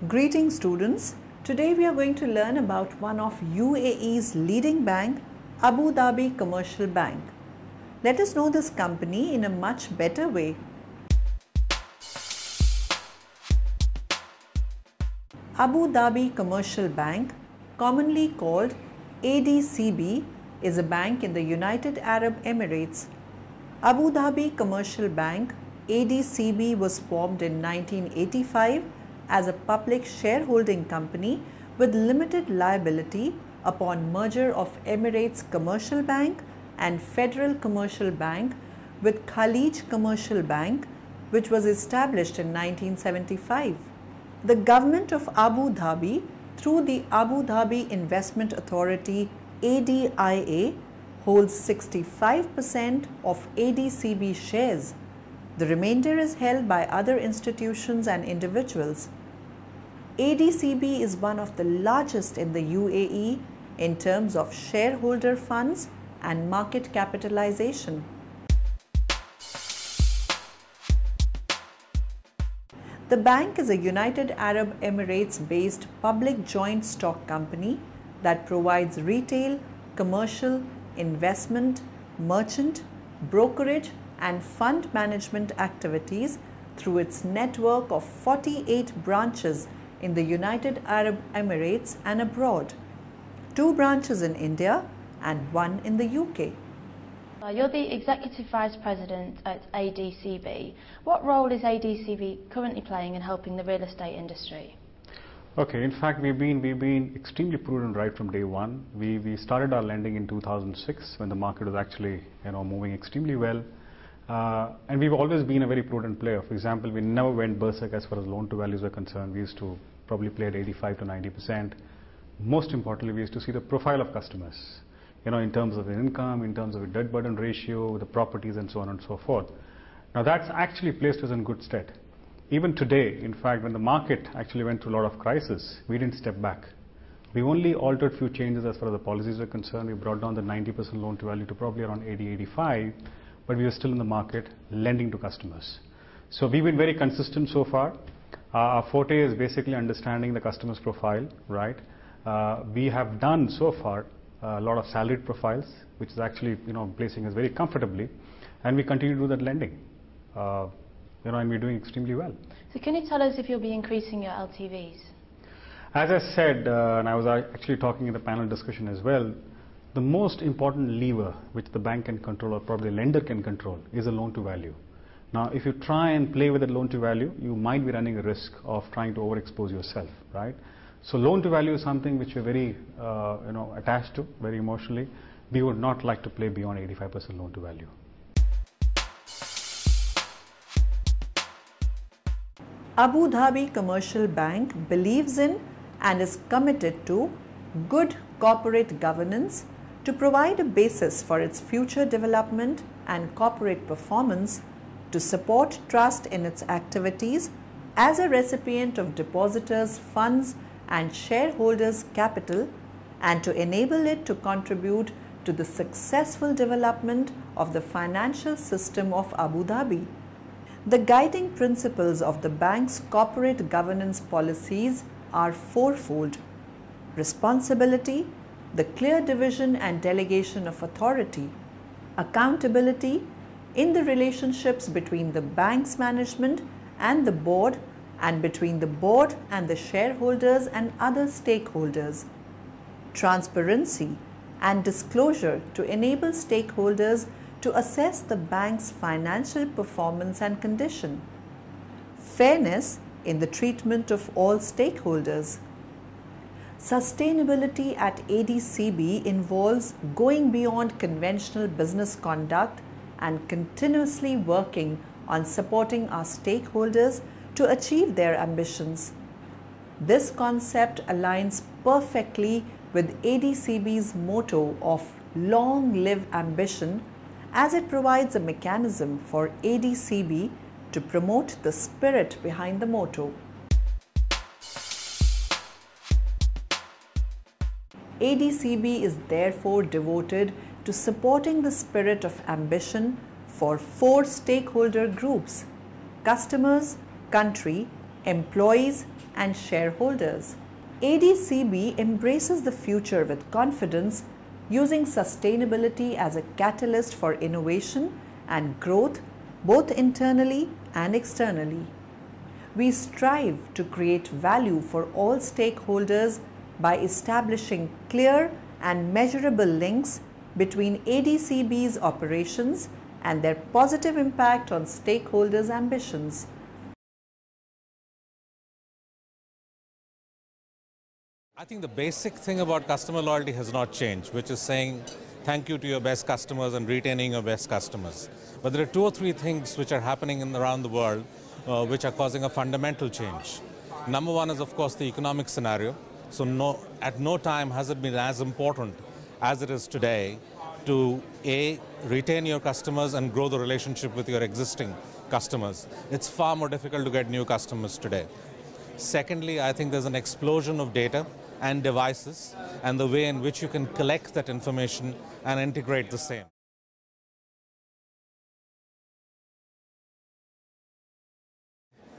Greetings students. Today we are going to learn about one of UAE's leading bank, Abu Dhabi Commercial Bank. Let us know this company in a much better way. Abu Dhabi Commercial Bank, commonly called ADCB, is a bank in the United Arab Emirates. Abu Dhabi Commercial Bank, ADCB, was formed in 1985 as a public shareholding company with limited liability upon merger of Emirates Commercial Bank and Federal Commercial Bank with Khalij Commercial Bank, which was established in 1975. The government of Abu Dhabi, through the Abu Dhabi Investment Authority ADIA, holds 65% of ADCB shares. The remainder is held by other institutions and individuals. ADCB is one of the largest in the UAE in terms of shareholder funds and market capitalization. The bank is a United Arab Emirates-based public joint stock company that provides retail, commercial, investment, merchant, brokerage and fund management activities through its network of 48 branches in the United Arab Emirates and abroad, 2 branches in India and 1 in the UK. You're the Executive Vice President at ADCB. What role is ADCB currently playing in helping the real estate industry? Okay, in fact we've been extremely prudent right from day one. We started our lending in 2006 when the market was actually moving extremely well. And we've always been a very prudent player. For example, we never went berserk as far as loan to values were concerned. We used to probably play at 85 to 90%. Most importantly, we used to see the profile of customers, in terms of the income, in terms of the debt burden ratio, the properties and so on and so forth. Now that's actually placed us in good stead. Even today, in fact, when the market actually went through a lot of crisis, we didn't step back. We only altered few changes as far as the policies were concerned. We brought down the 90% loan to value to probably around 80-85, but we were still in the market lending to customers. So we've been very consistent so far. Our forte is basically understanding the customer's profile, right? We have done so far a lot of salaried profiles, which is actually placing us very comfortably, and we continue to do that lending. And we're doing extremely well. So can you tell us if you'll be increasing your LTVs? As I said, and I was actually talking in the panel discussion as well, the most important lever which the bank can control, or probably the lender can control, is a loan to value. Now, if you try and play with the loan to value, you might be running a risk of trying to overexpose yourself, right? So loan to value is something which we're very attached to, very emotionally. We would not like to play beyond 85% loan to value. Abu Dhabi Commercial Bank believes in and is committed to good corporate governance to provide a basis for its future development and corporate performance, to support trust in its activities as a recipient of depositors' funds and shareholders' capital, and to enable it to contribute to the successful development of the financial system of Abu Dhabi. The guiding principles of the bank's corporate governance policies are fourfold: responsibility, the clear division and delegation of authority; accountability in the relationships between the bank's management and the board, and between the board and the shareholders and other stakeholders; transparency and disclosure to enable stakeholders to assess the bank's financial performance and condition; fairness in the treatment of all stakeholders. Sustainability at ADCB involves going beyond conventional business conduct and continuously working on supporting our stakeholders to achieve their ambitions. This concept aligns perfectly with ADCB's motto of long live ambition, as it provides a mechanism for ADCB to promote the spirit behind the motto. ADCB is therefore devoted to supporting the spirit of ambition for 4 stakeholder groups: customers, country, employees, and shareholders. ADCB embraces the future with confidence, using sustainability as a catalyst for innovation and growth both internally and externally. We strive to create value for all stakeholders by establishing clear and measurable links between ADCB's operations and their positive impact on stakeholders' ambitions. I think the basic thing about customer loyalty has not changed, which is saying thank you to your best customers and retaining your best customers. But there are two or three things which are happening around the world which are causing a fundamental change. Number one is, of course, the economic scenario. So at no time has it been as important as it is today to A, retain your customers and grow the relationship with your existing customers. It's far more difficult to get new customers today. Secondly, I think there's an explosion of data and devices and the way in which you can collect that information and integrate the same.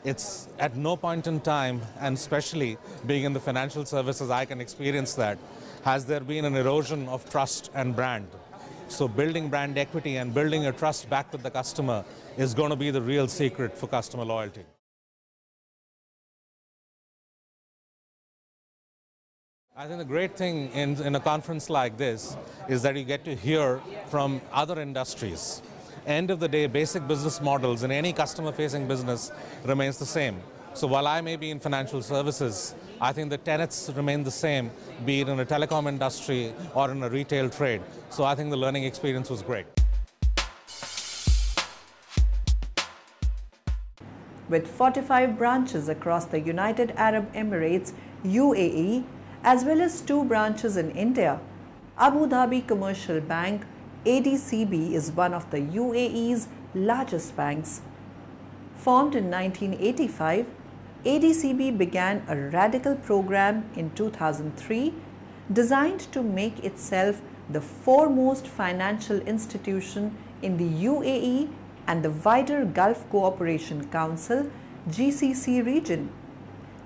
It's at no point in time, and especially being in the financial services, I can experience that, has there been an erosion of trust and brand. So building brand equity and building a trust back with the customer is going to be the real secret for customer loyalty. I think the great thing in a conference like this is that you get to hear from other industries. End of the day, basic business models in any customer-facing business remains the same. So while I may be in financial services, I think the tenets remain the same, be it in a telecom industry or in a retail trade. So I think the learning experience was great. With 45 branches across the United Arab Emirates, UAE, as well as 2 branches in India, Abu Dhabi Commercial Bank, ADCB, is one of the UAE's largest banks. Formed in 1985, ADCB began a radical program in 2003 designed to make itself the foremost financial institution in the UAE and the wider Gulf Cooperation Council (GCC) region.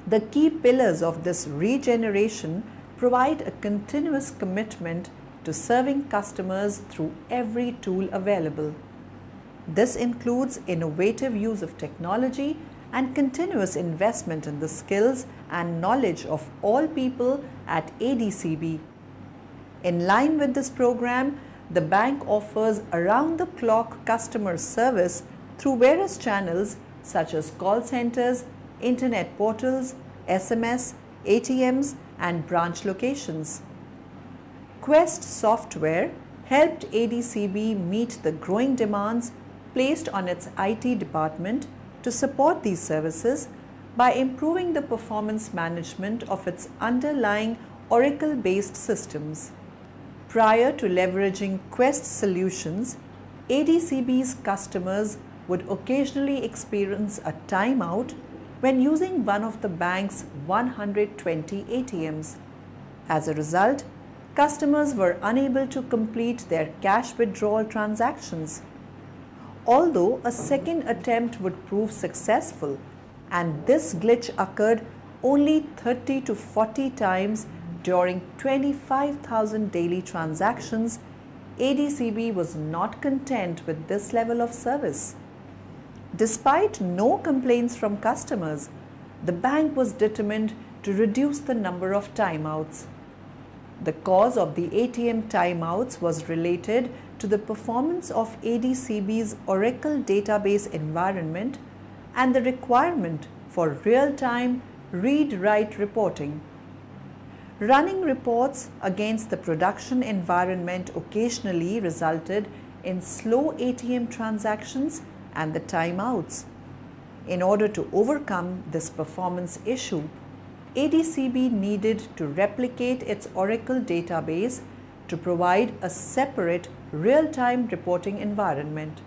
The key pillars of this regeneration provide a continuous commitment to serving customers through every tool available. This includes innovative use of technology and continuous investment in the skills and knowledge of all people at ADCB. In line with this program, the bank offers around-the-clock customer service through various channels such as call centers, internet portals, SMS, ATMs, and branch locations. Quest software helped ADCB meet the growing demands placed on its IT department to support these services by improving the performance management of its underlying Oracle-based systems. Prior to leveraging Quest solutions, ADCB's customers would occasionally experience a timeout when using one of the bank's 120 ATMs. As a result, customers were unable to complete their cash withdrawal transactions. Although a second attempt would prove successful, and this glitch occurred only 30 to 40 times during 25,000 daily transactions, ADCB was not content with this level of service. Despite no complaints from customers, the bank was determined to reduce the number of timeouts. The cause of the ATM timeouts was related to the performance of ADCB's Oracle database environment and the requirement for real-time read-write reporting. Running reports against the production environment occasionally resulted in slow ATM transactions and the timeouts. In order to overcome this performance issue, ADCB needed to replicate its Oracle database to provide a separate real-time reporting environment.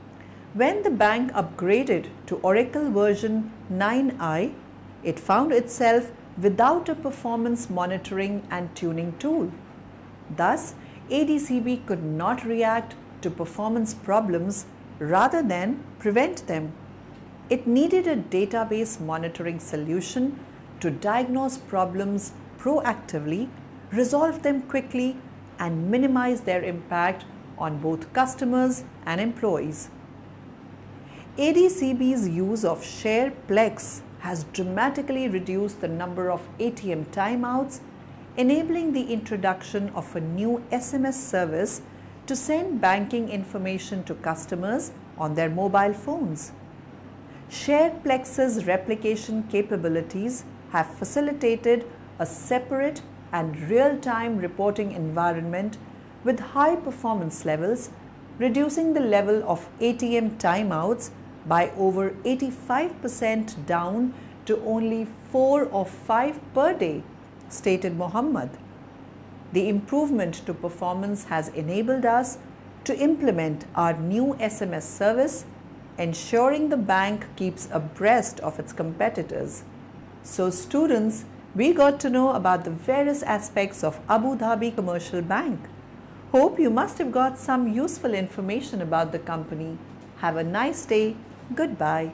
When the bank upgraded to Oracle version 9i, it found itself without a performance monitoring and tuning tool. Thus, ADCB could not react to performance problems rather than prevent them. It needed a database monitoring solution to diagnose problems proactively, resolve them quickly, and minimize their impact on both customers and employees. ADCB's use of SharePlex has dramatically reduced the number of ATM timeouts, enabling the introduction of a new SMS service to send banking information to customers on their mobile phones. SharePlex's replication capabilities have facilitated a separate and real-time reporting environment with high performance levels, reducing the level of ATM timeouts by over 85% down to only 4 or 5 per day, stated Mohammed. The improvement to performance has enabled us to implement our new SMS service, ensuring the bank keeps abreast of its competitors. So students, we got to know about the various aspects of Abu Dhabi Commercial Bank. Hope you must have got some useful information about the company. Have a nice day. Goodbye.